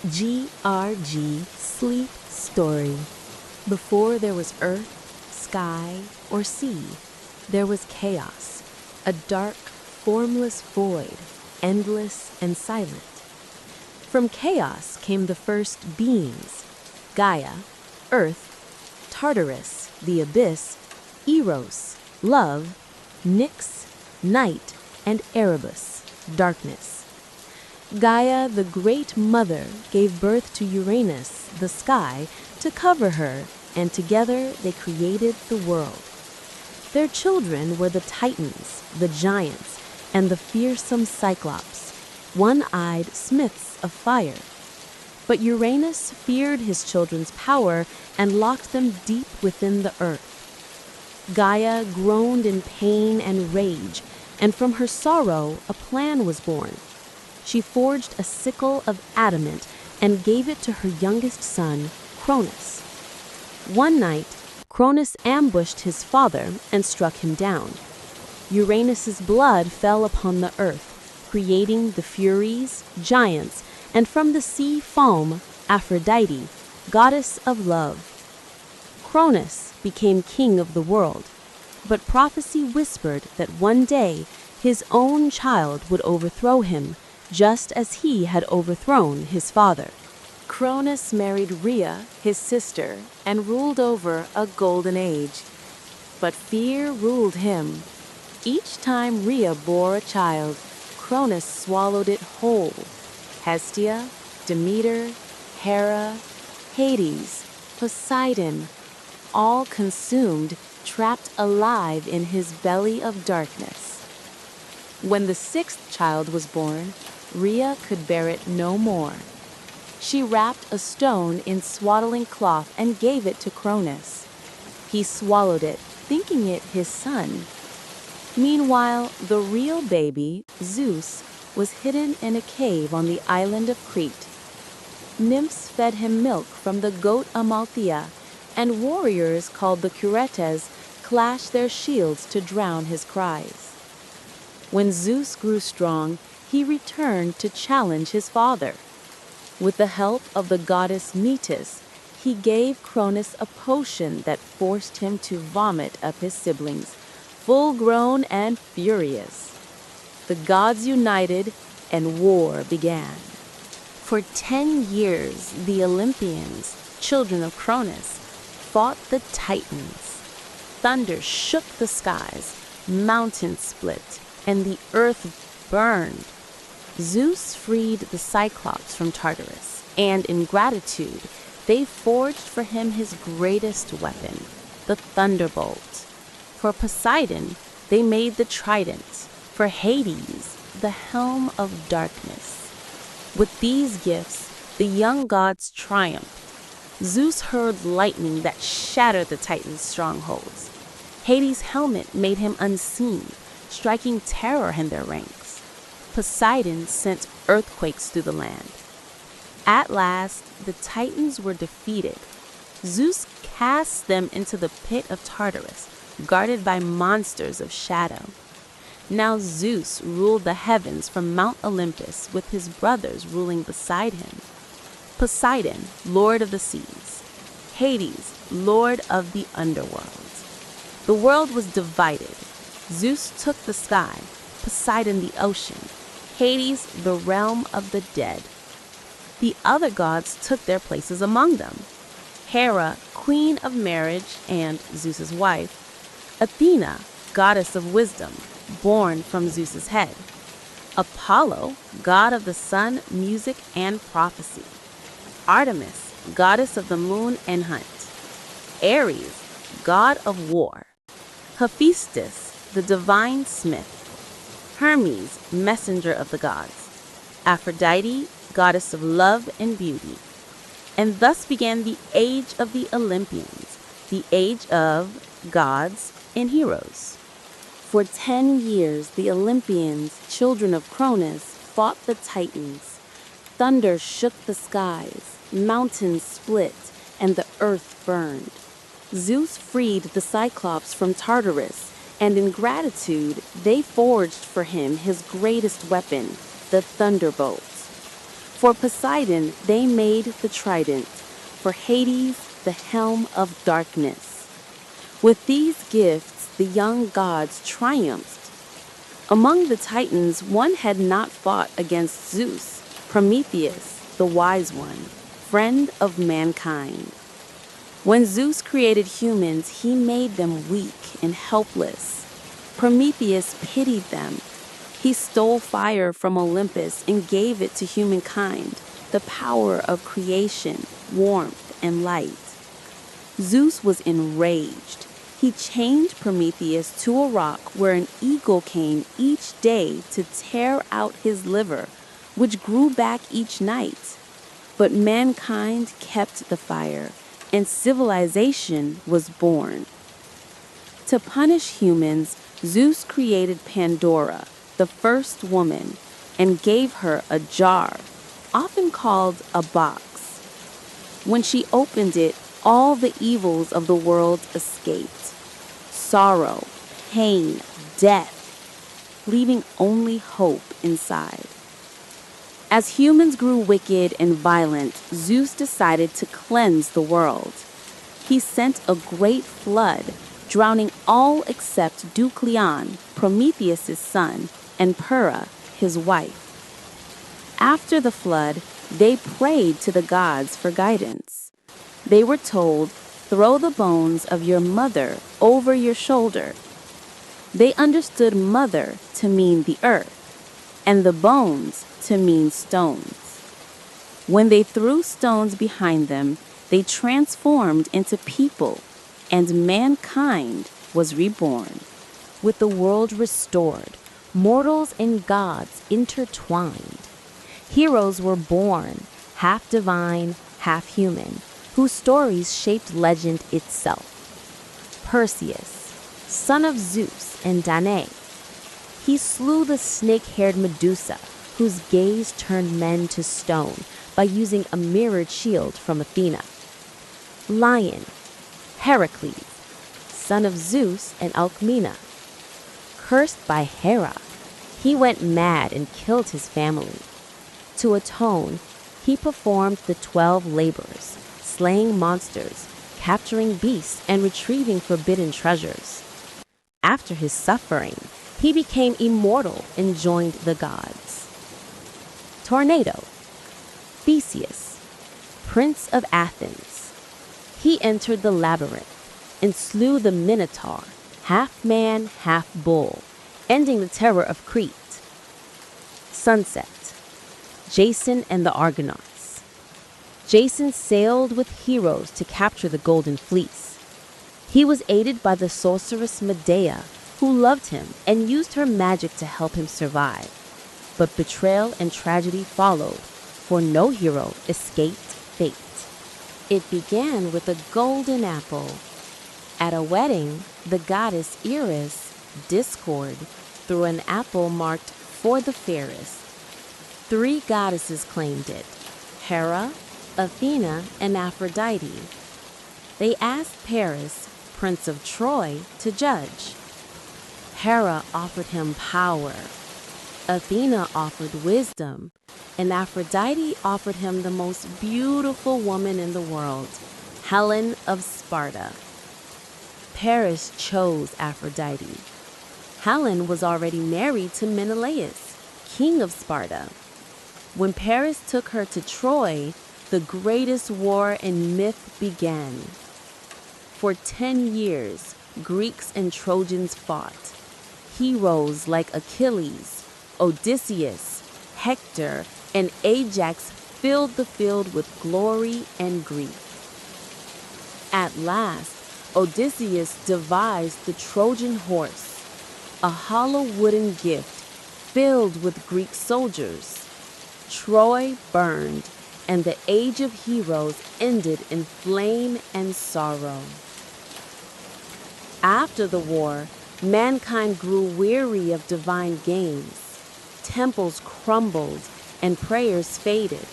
GRG Sleep Story. Before there was earth, sky, or sea, there was chaos, a dark, formless void, endless and silent. From chaos came the first beings: Gaia, Earth; Tartarus, the abyss; Eros, love; Nyx, night; and Erebus, darkness. Gaia, the great mother, gave birth to Uranus, the sky, to cover her, and together they created the world. Their children were the Titans, the giants, and the fearsome Cyclops, one-eyed smiths of fire. But Uranus feared his children's power and locked them deep within the earth. Gaia groaned in pain and rage, and from her sorrow a plan was born. She forged a sickle of adamant and gave it to her youngest son, Cronus. One night, Cronus ambushed his father and struck him down. Uranus's blood fell upon the earth, creating the Furies, giants, and from the sea foam, Aphrodite, goddess of love. Cronus became king of the world, but prophecy whispered that one day his own child would overthrow him, just as he had overthrown his father. Cronus married Rhea, his sister, and ruled over a golden age. But fear ruled him. Each time Rhea bore a child, Cronus swallowed it whole. Hestia, Demeter, Hera, Hades, Poseidon, all consumed, trapped alive in his belly of darkness. When the sixth child was born, Rhea could bear it no more. She wrapped a stone in swaddling cloth and gave it to Cronus. He swallowed it, thinking it his son. Meanwhile, the real baby, Zeus, was hidden in a cave on the island of Crete. Nymphs fed him milk from the goat Amalthea, and warriors called the Curetes clashed their shields to drown his cries. When Zeus grew strong, he returned to challenge his father. With the help of the goddess Metis, he gave Cronus a potion that forced him to vomit up his siblings, full-grown and furious. The gods united, and war began. For 10 years, the Olympians, children of Cronus, fought the Titans. Thunder shook the skies, mountains split, and the earth burned. Zeus freed the Cyclops from Tartarus, and in gratitude, they forged for him his greatest weapon, the thunderbolt. For Poseidon, they made the trident. For Hades, the helm of darkness. With these gifts, the young gods triumphed. Zeus hurled lightning that shattered the Titans' strongholds. Hades' helmet made him unseen, striking terror in their ranks. Poseidon sent earthquakes through the land. At last, the Titans were defeated. Zeus cast them into the pit of Tartarus, guarded by monsters of shadow. Now Zeus ruled the heavens from Mount Olympus, with his brothers ruling beside him. Poseidon, lord of the seas. Hades, lord of the underworld. The world was divided. Zeus took the sky, Poseidon the ocean, Hades the realm of the dead. The other gods took their places among them. Hera, queen of marriage and Zeus's wife. Athena, goddess of wisdom, born from Zeus's head. Apollo, god of the sun, music, and prophecy. Artemis, goddess of the moon and hunt. Ares, god of war. Hephaestus, the divine smith. Hermes, messenger of the gods. Aphrodite, goddess of love and beauty. And thus began the age of the Olympians, the age of gods and heroes. For 10 years, the Olympians, children of Cronus, fought the Titans. Thunder shook the skies, mountains split, and the earth burned. Zeus freed the Cyclops from Tartarus, and in gratitude, they forged for him his greatest weapon, the thunderbolt. For Poseidon, they made the trident. For Hades, the helm of darkness. With these gifts, the young gods triumphed. Among the Titans, one had not fought against Zeus, Prometheus, the wise one, friend of mankind. When Zeus created humans, he made them weak and helpless. Prometheus pitied them. He stole fire from Olympus and gave it to humankind, the power of creation, warmth, and light. Zeus was enraged. He chained Prometheus to a rock where an eagle came each day to tear out his liver, which grew back each night. But mankind kept the fire, and civilization was born. To punish humans, Zeus created Pandora, the first woman, and gave her a jar, often called a box. When she opened it, all the evils of the world escaped. Sorrow, pain, death, leaving only hope inside. As humans grew wicked and violent, Zeus decided to cleanse the world. He sent a great flood, drowning all except Deucalion, Prometheus' son, and Pyrrha, his wife. After the flood, they prayed to the gods for guidance. They were told, "Throw the bones of your mother over your shoulder." They understood mother to mean the earth, and the bones to mean stones. When they threw stones behind them, they transformed into people, and mankind was reborn. With the world restored, mortals and gods intertwined. Heroes were born, half divine, half human, whose stories shaped legend itself. Perseus, son of Zeus and Danae. He slew the snake-haired Medusa, whose gaze turned men to stone by using a mirrored shield from Athena. Lion, Heracles, son of Zeus and Alcmena. Cursed by Hera, he went mad and killed his family. To atone, he performed the 12 labors, slaying monsters, capturing beasts, and retrieving forbidden treasures. After his suffering, he became immortal and joined the gods. Tornado, Theseus, prince of Athens. He entered the labyrinth and slew the Minotaur, half man, half bull, ending the terror of Crete. Sunset, Jason and the Argonauts. Jason sailed with heroes to capture the Golden Fleece. He was aided by the sorceress Medea, who loved him and used her magic to help him survive. But betrayal and tragedy followed, for no hero escaped fate. It began with a golden apple. At a wedding, the goddess Eris, Discord, threw an apple marked for the fairest. 3 goddesses claimed it: Hera, Athena, and Aphrodite. They asked Paris, Prince of Troy, to judge. Hera offered him power. Athena offered wisdom, and Aphrodite offered him the most beautiful woman in the world, Helen of Sparta. Paris chose Aphrodite. Helen was already married to Menelaus, king of Sparta. When Paris took her to Troy, the greatest war in myth began. For 10 years, Greeks and Trojans fought. Heroes like Achilles, Odysseus, Hector, and Ajax filled the field with glory and grief. At last, Odysseus devised the Trojan horse, a hollow wooden gift filled with Greek soldiers. Troy burned, and the age of heroes ended in flame and sorrow. After the war, mankind grew weary of divine games. Temples crumbled and prayers faded.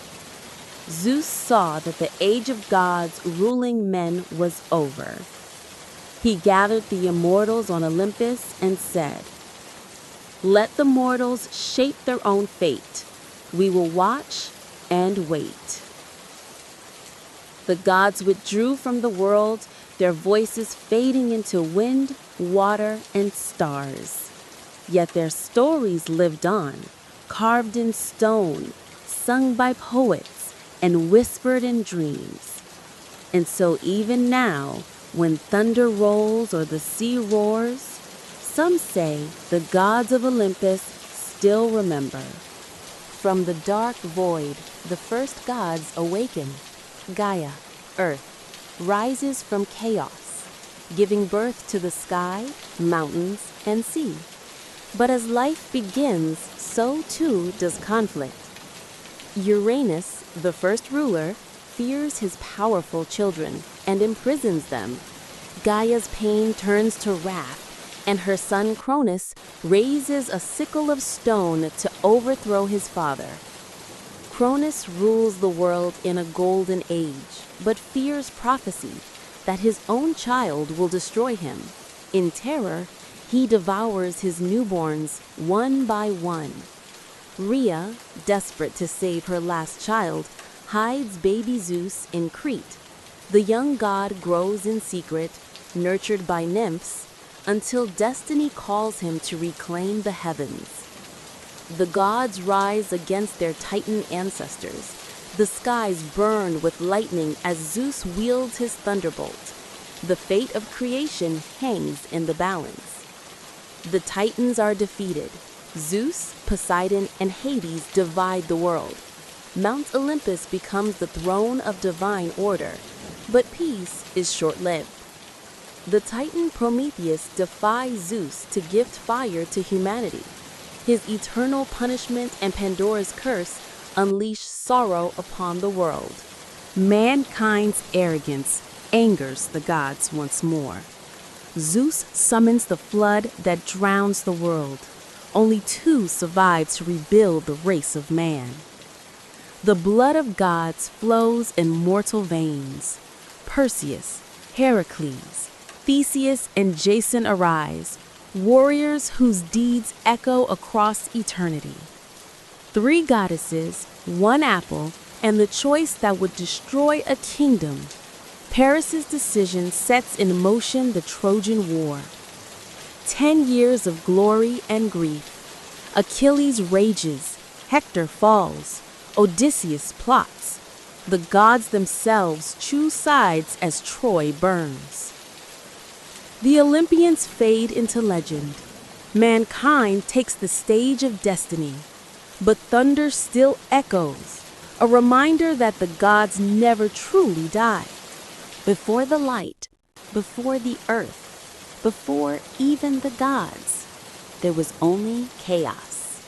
Zeus saw that the age of gods ruling men was over. He gathered the immortals on Olympus and said, "Let the mortals shape their own fate. We will watch, and wait. The gods withdrew from the world, their voices fading into wind, water, and stars. Yet their stories lived on, carved in stone, sung by poets, and whispered in dreams. And so even now, when thunder rolls or the sea roars, some say the gods of Olympus still remember. From the dark void, the first gods awaken. Gaia, Earth, rises from chaos, giving birth to the sky, mountains, and sea. But as life begins, so too does conflict. Uranus, the first ruler, fears his powerful children and imprisons them. Gaia's pain turns to wrath, and her son Cronus raises a sickle of stone to overthrow his father. Cronus rules the world in a golden age, but fears prophecy that his own child will destroy him. In terror, he devours his newborns one by one. Rhea, desperate to save her last child, hides baby Zeus in Crete. The young god grows in secret, nurtured by nymphs, until destiny calls him to reclaim the heavens. The gods rise against their Titan ancestors. The skies burn with lightning as Zeus wields his thunderbolt. The fate of creation hangs in the balance. The Titans are defeated. Zeus, Poseidon, and Hades divide the world. Mount Olympus becomes the throne of divine order, but peace is short-lived. The Titan Prometheus defies Zeus to gift fire to humanity. His eternal punishment and Pandora's curse unleash sorrow upon the world. Mankind's arrogance angers the gods once more. Zeus summons the flood that drowns the world. Only two survive to rebuild the race of man. The blood of gods flows in mortal veins. Perseus, Heracles, Theseus, and Jason arise, warriors whose deeds echo across eternity. Three goddesses, one apple, and the choice that would destroy a kingdom. Paris's decision sets in motion the Trojan War. 10 years of glory and grief. Achilles rages, Hector falls, Odysseus plots. The gods themselves choose sides as Troy burns. The Olympians fade into legend. Mankind takes the stage of destiny, but thunder still echoes, a reminder that the gods never truly die. Before the light, before the earth, before even the gods, there was only chaos.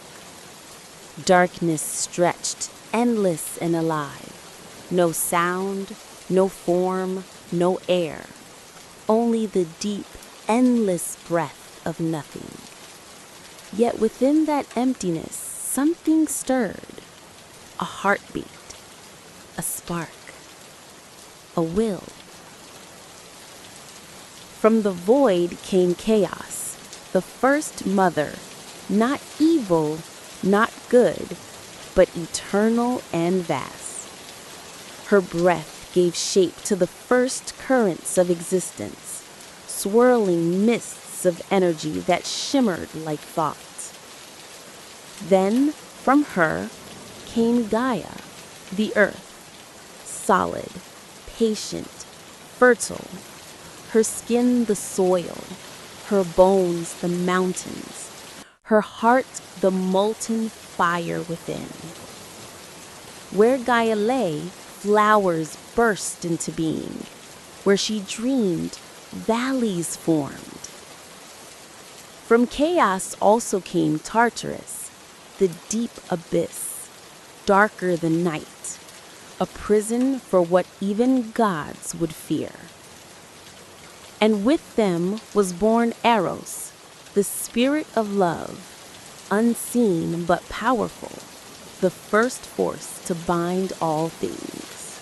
Darkness stretched, endless and alive. No sound, no form, no air. Only the deep, endless breath of nothing. Yet within that emptiness, something stirred. A heartbeat, a spark, a will. From the void came chaos, the first mother, not evil, not good, but eternal and vast. Her breath gave shape to the first currents of existence, swirling mists of energy that shimmered like thought. Then, from her, came Gaia, the earth, solid, patient, fertile, her skin the soil, her bones the mountains, her heart the molten fire within. Where Gaia lay, flowers burst into being. Where she dreamed, valleys formed. From chaos also came Tartarus, the deep abyss, darker than night, a prison for what even gods would fear. And with them was born Eros, the spirit of love, unseen but powerful, the first force to bind all things.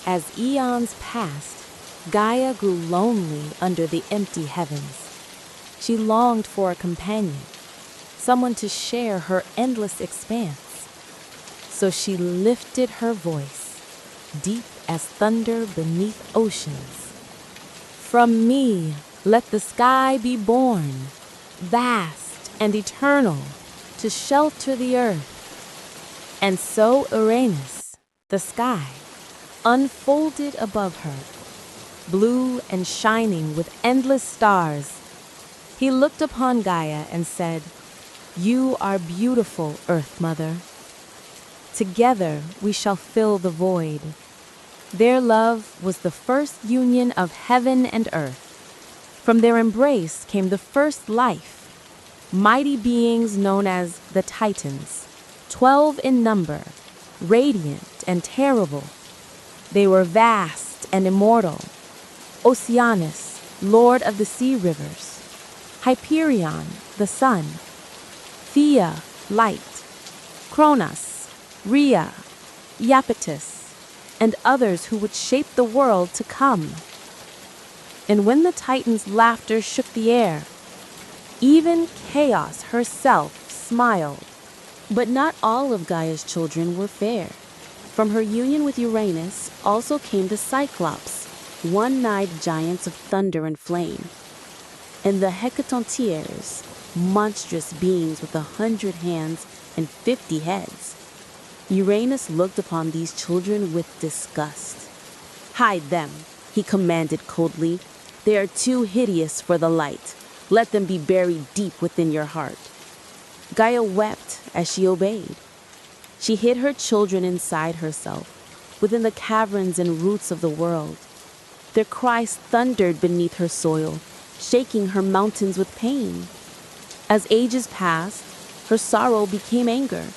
As eons passed, Gaia grew lonely under the empty heavens. She longed for a companion, someone to share her endless expanse. So she lifted her voice, deep as thunder beneath oceans. From me, let the sky be born, vast and eternal, to shelter the earth. And so Uranus, the sky, unfolded above her, blue and shining with endless stars. He looked upon Gaia and said, "You are beautiful, Earth Mother. Together we shall fill the void." Their love was the first union of heaven and earth. From their embrace came the first life, mighty beings known as the Titans, 12 in number, radiant and terrible. They were vast and immortal. Oceanus, lord of the sea rivers. Hyperion, the sun. Thea, light. Kronos, Rhea, Iapetus, and others who would shape the world to come. And when the Titans' laughter shook the air, even Chaos herself smiled. But not all of Gaia's children were fair. From her union with Uranus also came the Cyclops, one-eyed giants of thunder and flame, and the Hecatoncheires, monstrous beings with 100 hands and 50 heads. Uranus looked upon these children with disgust. "Hide them," he commanded coldly. "They are too hideous for the light. Let them be buried deep within your heart." Gaia wept as she obeyed. She hid her children inside herself, within the caverns and roots of the world. Their cries thundered beneath her soil, shaking her mountains with pain. As ages passed, her sorrow became anger.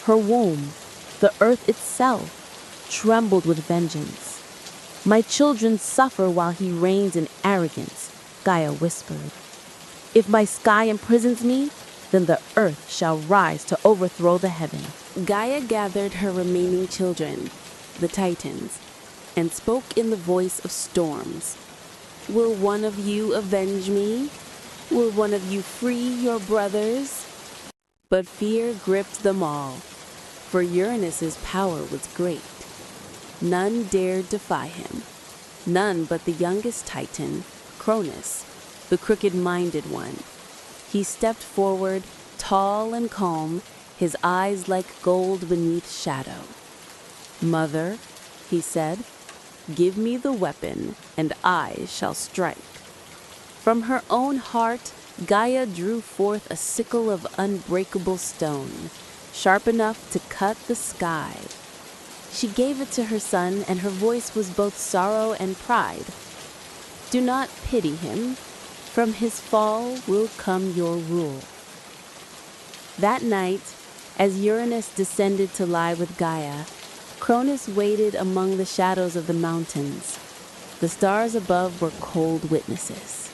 Her womb, the earth itself, trembled with vengeance. "My children suffer while he reigns in arrogance," Gaia whispered. "If my sky imprisons me, then the earth shall rise to overthrow the heaven." Gaia gathered her remaining children, the Titans, and spoke in the voice of storms. "Will one of you avenge me? Will one of you free your brothers?" But fear gripped them all, for Uranus's power was great. None dared defy him, none but the youngest Titan, Cronus, the crooked-minded one. He stepped forward, tall and calm, his eyes like gold beneath shadow. "Mother," he said, "give me the weapon, and I shall strike." From her own heart, Gaia drew forth a sickle of unbreakable stone, sharp enough to cut the sky. She gave it to her son, and her voice was both sorrow and pride. "Do not pity him. From his fall will come your rule." That night, as Uranus descended to lie with Gaia, Cronus waited among the shadows of the mountains. The stars above were cold witnesses.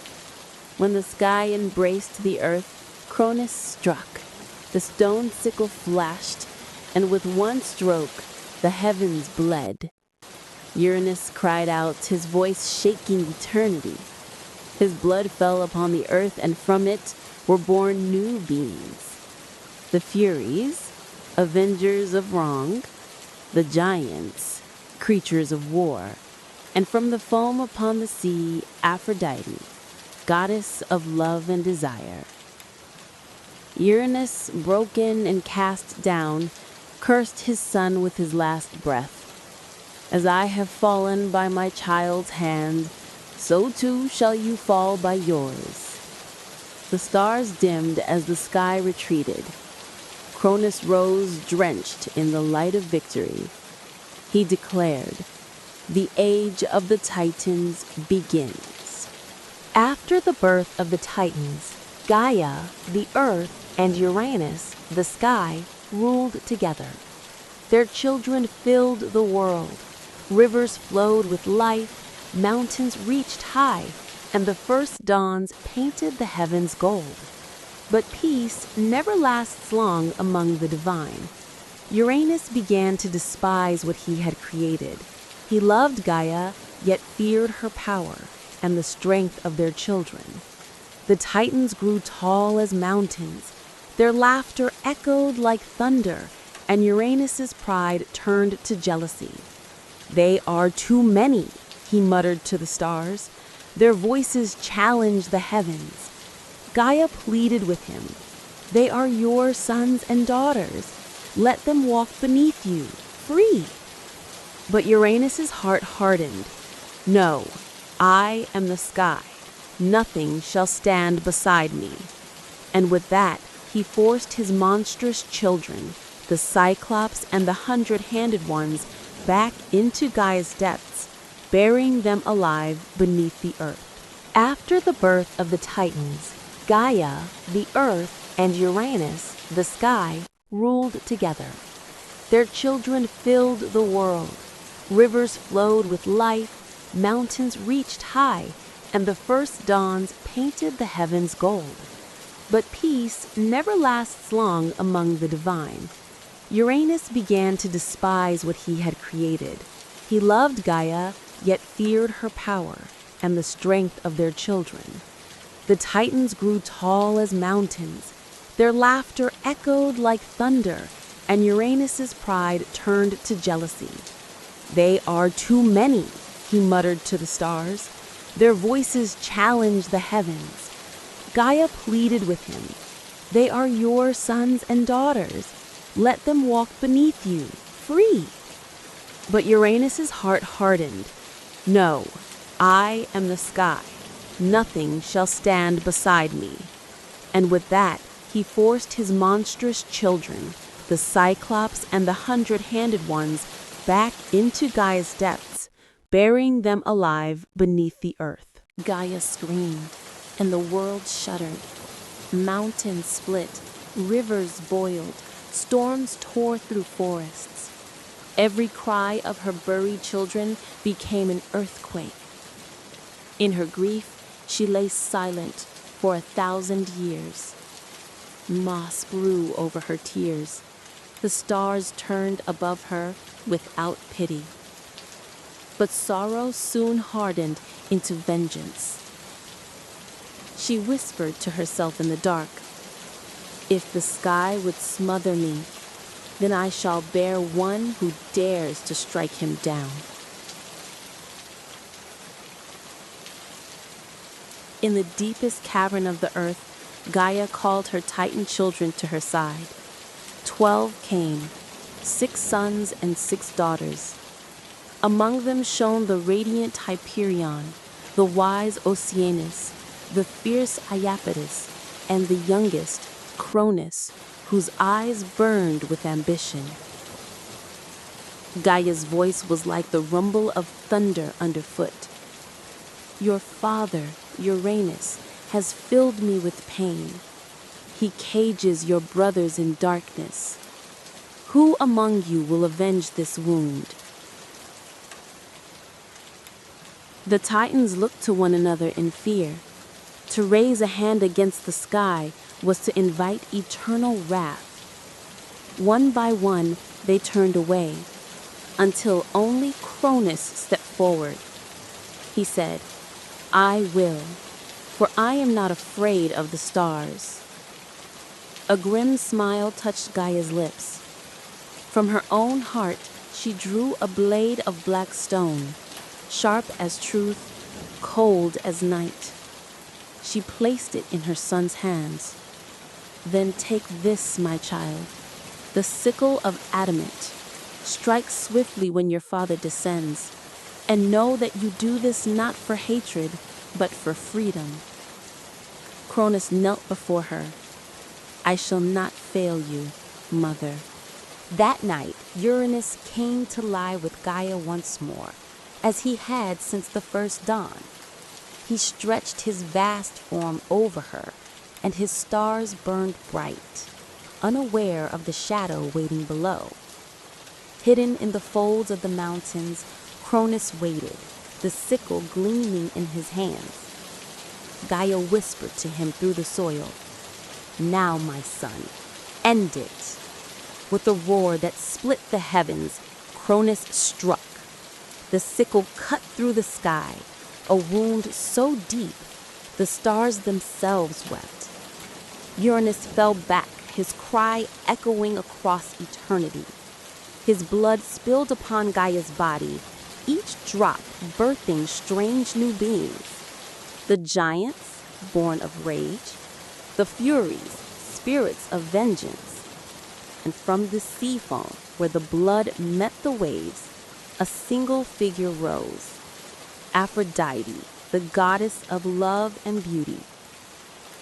When the sky embraced the earth, Cronus struck. The stone sickle flashed, and with one stroke, the heavens bled. Uranus cried out, his voice shaking eternity. His blood fell upon the earth, and from it were born new beings. The Furies, avengers of wrong, the giants, creatures of war, and from the foam upon the sea, Aphrodite, goddess of love and desire. Uranus, broken and cast down, cursed his son with his last breath. "As I have fallen by my child's hand, so too shall you fall by yours." The stars dimmed as the sky retreated. Cronus rose drenched in the light of victory. He declared, "The age of the Titans begins." After the birth of the Titans, Gaia, the earth, and Uranus, the sky, ruled together. Their children filled the world. Rivers flowed with life, mountains reached high, and the first dawns painted the heavens gold. But peace never lasts long among the divine. Uranus began to despise what he had created. He loved Gaia, yet feared her power and the strength of their children. The Titans grew tall as mountains. Their laughter echoed like thunder, and Uranus's pride turned to jealousy. "They are too many," he muttered to the stars. Their voices challenged the heavens. Gaia pleaded with him. "They are your sons and daughters. Let them walk beneath you, free." But Uranus's heart hardened. "No, I am the sky. Nothing shall stand beside me." And with that, he forced his monstrous children, the Cyclops and the 100-handed ones, back into Gaia's depths, burying them alive beneath the earth. After the birth of the Titans, Gaia, the earth, and Uranus, the sky, ruled together. Their children filled the world. Rivers flowed with life, mountains reached high, and the first dawns painted the heavens gold. But peace never lasts long among the divine. Uranus began to despise what he had created. He loved Gaia, yet feared her power and the strength of their children. The Titans grew tall as mountains. Their laughter echoed like thunder, and Uranus's pride turned to jealousy. "They are too many," he muttered to the stars. Their voices challenged the heavens. Gaia pleaded with him. "They are your sons and daughters. Let them walk beneath you, free." But Uranus's heart hardened. "No, I am the sky. Nothing shall stand beside me." And with that, he forced his monstrous children, the Cyclops and the 100-handed ones, back into Gaia's depths, burying them alive beneath the earth. Gaia screamed, and the world shuddered. Mountains split, rivers boiled, storms tore through forests. Every cry of her buried children became an earthquake. In her grief, she lay silent for 1,000 years. Moss grew over her tears. The stars turned above her without pity. But sorrow soon hardened into vengeance. She whispered to herself in the dark, "If the sky would smother me, then I shall bear one who dares to strike him down." In the deepest cavern of the earth, Gaia called her Titan children to her side. 12 came, 6 sons and 6 daughters. Among them shone the radiant Hyperion, the wise Oceanus, the fierce Iapetus, and the youngest, Cronus, whose eyes burned with ambition. Gaia's voice was like the rumble of thunder underfoot. "Your father, Uranus, has filled me with pain. He cages your brothers in darkness. Who among you will avenge this wound?" The Titans looked to one another in fear. To raise a hand against the sky was to invite eternal wrath. One by one, they turned away, until only Cronus stepped forward. He said, "I will, for I am not afraid of the stars." A grim smile touched Gaia's lips. From her own heart, she drew a blade of black stone, sharp as truth, cold as night. She placed it in her son's hands. "Then take this, my child, the sickle of adamant. Strike swiftly when your father descends, and know that you do this not for hatred, but for freedom." Cronus knelt before her. "I shall not fail you, mother." That night, Uranus came to lie with Gaia once more, as he had since the first dawn. He stretched his vast form over her, and his stars burned bright, unaware of the shadow waiting below. Hidden in the folds of the mountains, Cronus waited, the sickle gleaming in his hands. Gaia whispered to him through the soil, "Now, my son, end it." With a roar that split the heavens, Cronus struck. The sickle cut through the sky, a wound so deep, the stars themselves wept. Uranus fell back, his cry echoing across eternity. His blood spilled upon Gaia's body, each drop birthing strange new beings. The giants, born of rage, the furies, spirits of vengeance. And from the sea foam, where the blood met the waves, a single figure rose. Aphrodite, the goddess of love and beauty.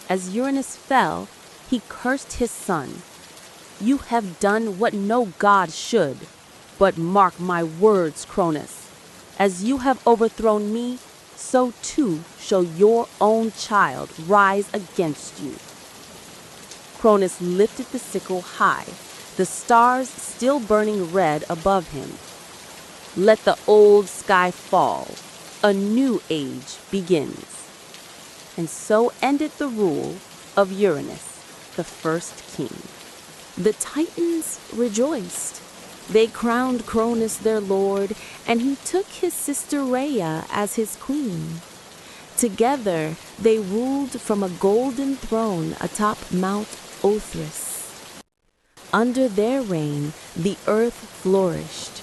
As Uranus fell, he cursed his son. "You have done what no god should. But mark my words, Cronus. As you have overthrown me, so too shall your own child rise against you." Cronus lifted the sickle high, the stars still burning red above him. "Let the old sky fall. A new age begins." And so ended the rule of Uranus, the first king. The Titans rejoiced. They crowned Cronus their lord, and he took his sister Rhea as his queen. Together they ruled from a golden throne atop Mount Othrys. Under their reign, the earth flourished.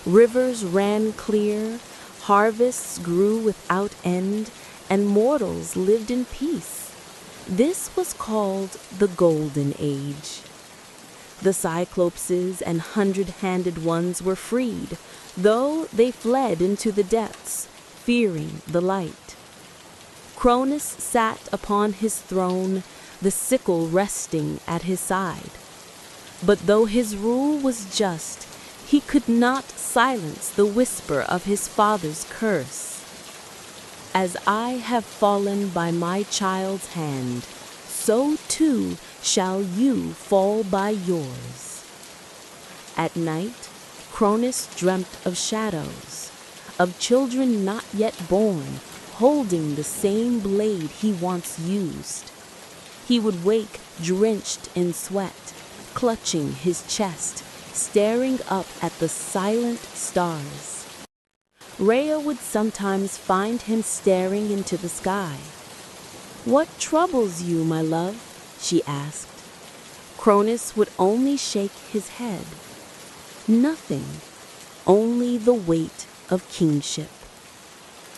Rivers ran clear, harvests grew without end, and mortals lived in peace. This was called the Golden Age. The Cyclopses and hundred-handed ones were freed, though they fled into the depths, fearing the light. Cronus sat upon his throne, the sickle resting at his side. But though his rule was just, he could not silence the whisper of his father's curse. "As I have fallen by my child's hand, so too shall you fall by yours." At night, Cronus dreamt of shadows, of children not yet born, holding the same blade he once used. He would wake drenched in sweat, clutching his chest, staring up at the silent stars. Rhea would sometimes find him staring into the sky. "What troubles you, my love?" she asked. Cronus would only shake his head. Nothing, only the weight of kingship.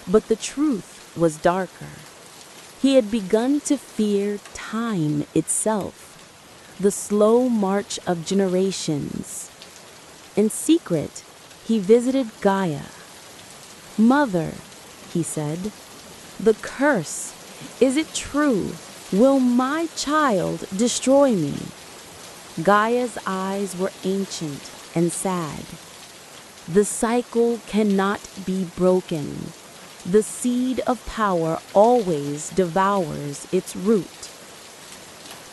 But the truth was darker. He had begun to fear time itself, the slow march of generations. In secret, he visited Gaia. "Mother," he said, "the curse, is it true? Will my child destroy me?" Gaia's eyes were ancient and sad. "The cycle cannot be broken. The seed of power always devours its root."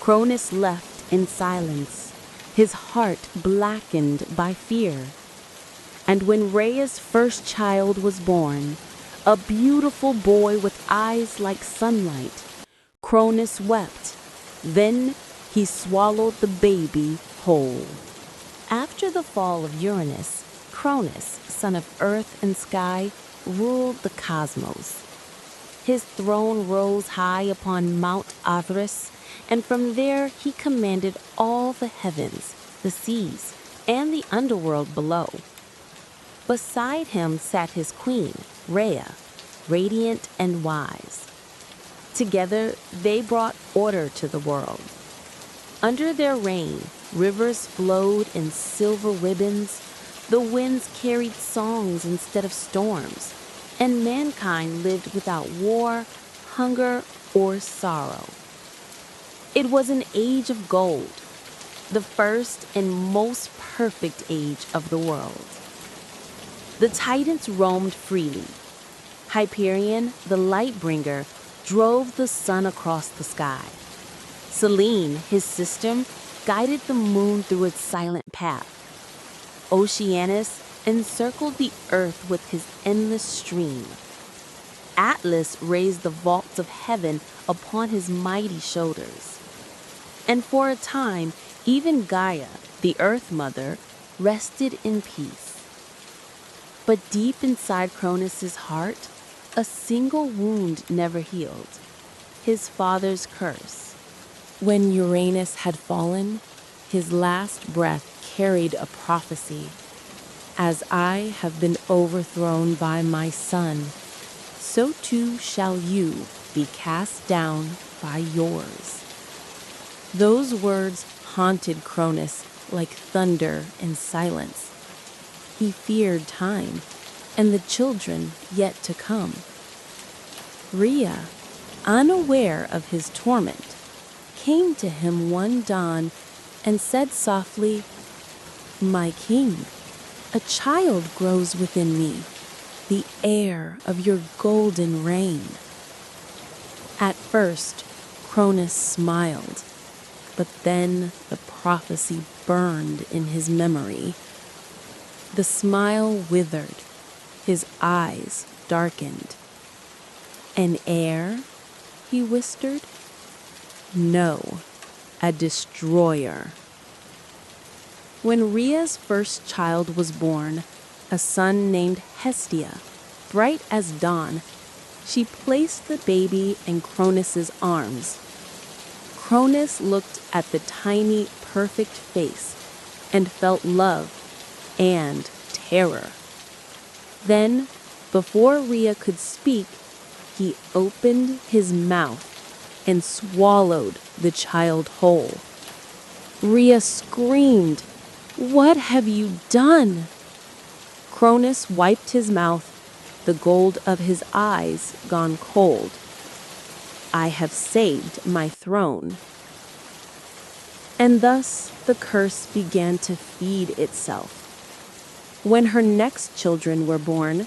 Cronus left in silence, his heart blackened by fear. And when Rhea's first child was born, a beautiful boy with eyes like sunlight, Cronus wept. Then he swallowed the baby whole. After the fall of Uranus, Cronus, son of earth and sky, ruled the cosmos. His throne rose high upon Mount Othrys, and from there he commanded all the heavens, the seas, and the underworld below. Beside him sat his queen, Rhea, radiant and wise. Together they brought order to the world. Under their reign, rivers flowed in silver ribbons, the winds carried songs instead of storms, and mankind lived without war, hunger, or sorrow. It was an age of gold, the first and most perfect age of the world. The Titans roamed freely. Hyperion, the light-bringer, drove the sun across the sky. Selene, his sister, guided the moon through its silent path. Oceanus encircled the earth with his endless stream. Atlas raised the vaults of heaven upon his mighty shoulders. And for a time, even Gaia, the Earth Mother, rested in peace. But deep inside Cronus's heart, a single wound never healed: his father's curse. When Uranus had fallen, his last breath carried a prophecy. As I have been overthrown by my son, so too shall you be cast down by yours. Those words haunted Cronus like thunder and silence. He feared time and the children yet to come. Rhea, unaware of his torment, came to him one dawn and said softly, "My king, a child grows within me, the heir of your golden reign." At first, Cronus smiled, but then the prophecy burned in his memory. The smile withered, his eyes darkened. "An heir?" he whispered. "No, a destroyer." When Rhea's first child was born, a son named Hestia, bright as dawn, she placed the baby in Cronus's arms. Cronus looked at the tiny, perfect face and felt love and terror. Then, before Rhea could speak, he opened his mouth and swallowed the child whole. Rhea screamed, "What have you done?" Cronus wiped his mouth, the gold of his eyes gone cold. "I have saved my throne." And thus the curse began to feed itself. When her next children were born,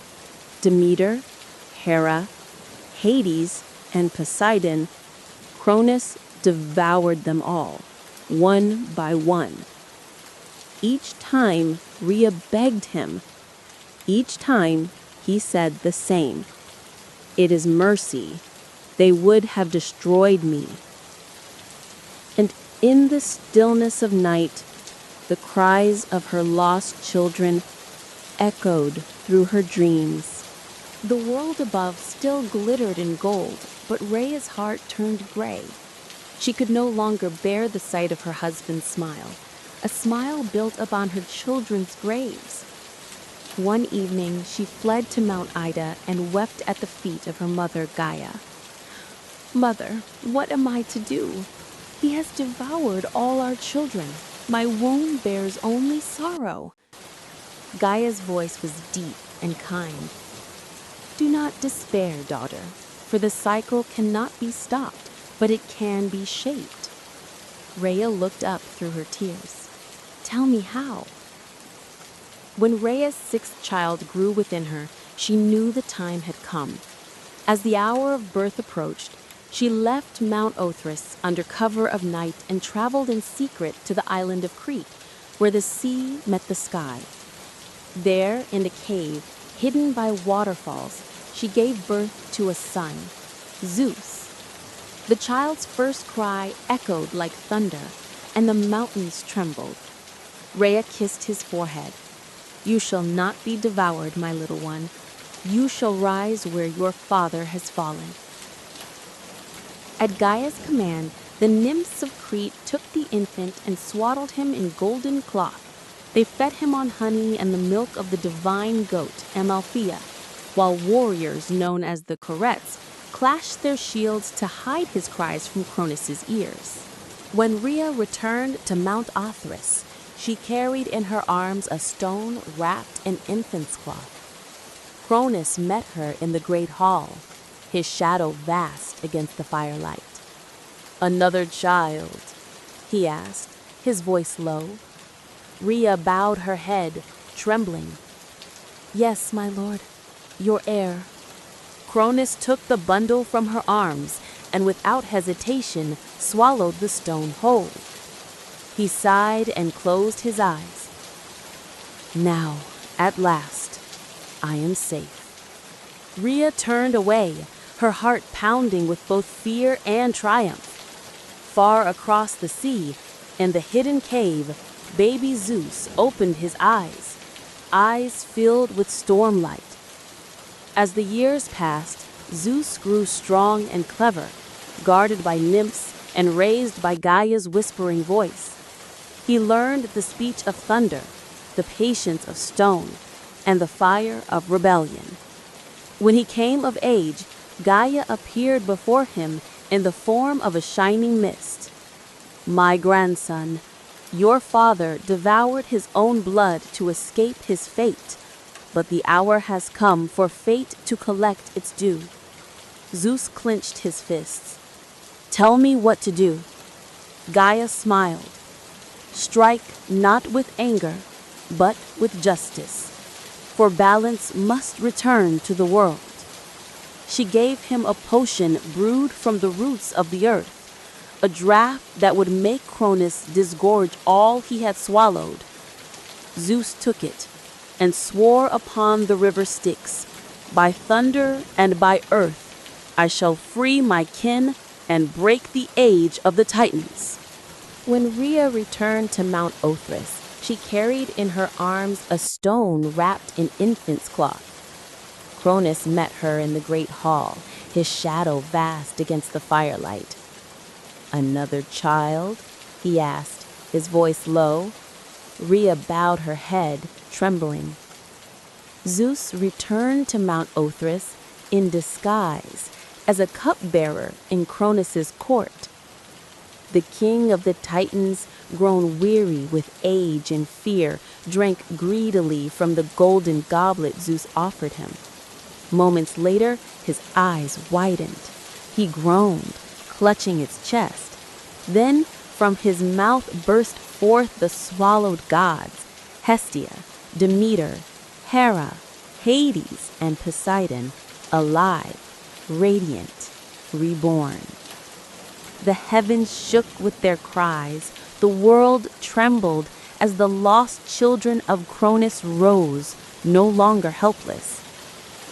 Demeter, Hera, Hades, and Poseidon, Cronus devoured them all, one by one. Each time Rhea begged him. Each time he said the same, "It is mercy. They would have destroyed me." And in the stillness of night, the cries of her lost children echoed through her dreams. The world above still glittered in gold, but Rhea's heart turned gray. She could no longer bear the sight of her husband's smile, a smile built upon her children's graves. One evening, she fled to Mount Ida and wept at the feet of her mother, Gaia. "Mother, what am I to do? He has devoured all our children. My womb bears only sorrow." Gaia's voice was deep and kind. "Do not despair, daughter, for the cycle cannot be stopped, but it can be shaped." Rhea looked up through her tears. "Tell me how." When Rhea's sixth child grew within her, she knew the time had come. As the hour of birth approached, she left Mount Othrys under cover of night and traveled in secret to the island of Crete, where the sea met the sky. There, in a cave, hidden by waterfalls, she gave birth to a son, Zeus. The child's first cry echoed like thunder, and the mountains trembled. Rhea kissed his forehead. "You shall not be devoured, my little one. You shall rise where your father has fallen." At Gaia's command, the nymphs of Crete took the infant and swaddled him in golden cloth. They fed him on honey and the milk of the divine goat, Amalthea, while warriors known as the Corettes clashed their shields to hide his cries from Cronus's ears. When Rhea returned to Mount Othrys, she carried in her arms a stone wrapped in infant's cloth. Cronus met her in the great hall, his shadow vast against the firelight. "Another child?" he asked, his voice low. Rhea bowed her head, trembling. "Yes, my lord, your heir." Cronus took the bundle from her arms and without hesitation swallowed the stone whole. He sighed and closed his eyes. "Now, at last, I am safe." Rhea turned away, her heart pounding with both fear and triumph. Far across the sea, in the hidden cave, baby Zeus opened his eyes filled with stormlight. As the years passed, Zeus grew strong and clever, guarded by nymphs and raised by Gaia's whispering voice. He learned the speech of thunder, the patience of stone, and the fire of rebellion. When he came of age, Gaia appeared before him in the form of a shining mist. "My grandson, your father devoured his own blood to escape his fate, but the hour has come for fate to collect its due." Zeus clenched his fists. "Tell me what to do." Gaia smiled. "Strike not with anger, but with justice, for balance must return to the world." She gave him a potion brewed from the roots of the earth, a draught that would make Cronus disgorge all he had swallowed. Zeus took it and swore upon the river Styx, "By thunder and by earth I shall free my kin and break the age of the Titans." When Rhea returned to Mount Othrys, she carried in her arms a stone wrapped in infant's cloth. Cronus met her in the great hall, his shadow vast against the firelight. "Another child?" he asked, his voice low. Rhea bowed her head, trembling. Zeus returned to Mount Othrys in disguise as a cupbearer in Cronus's court. The king of the Titans, grown weary with age and fear, drank greedily from the golden goblet Zeus offered him. Moments later, his eyes widened. He groaned, clutching its chest. Then, from his mouth burst forth the swallowed gods, Hestia, Demeter, Hera, Hades, and Poseidon, alive, radiant, reborn. The heavens shook with their cries, the world trembled as the lost children of Cronus rose, no longer helpless.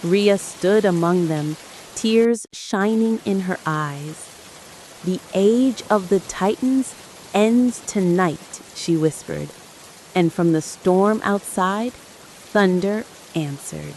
Rhea stood among them, tears shining in her eyes. "The age of the Titans ends tonight," she whispered, and from the storm outside, thunder answered.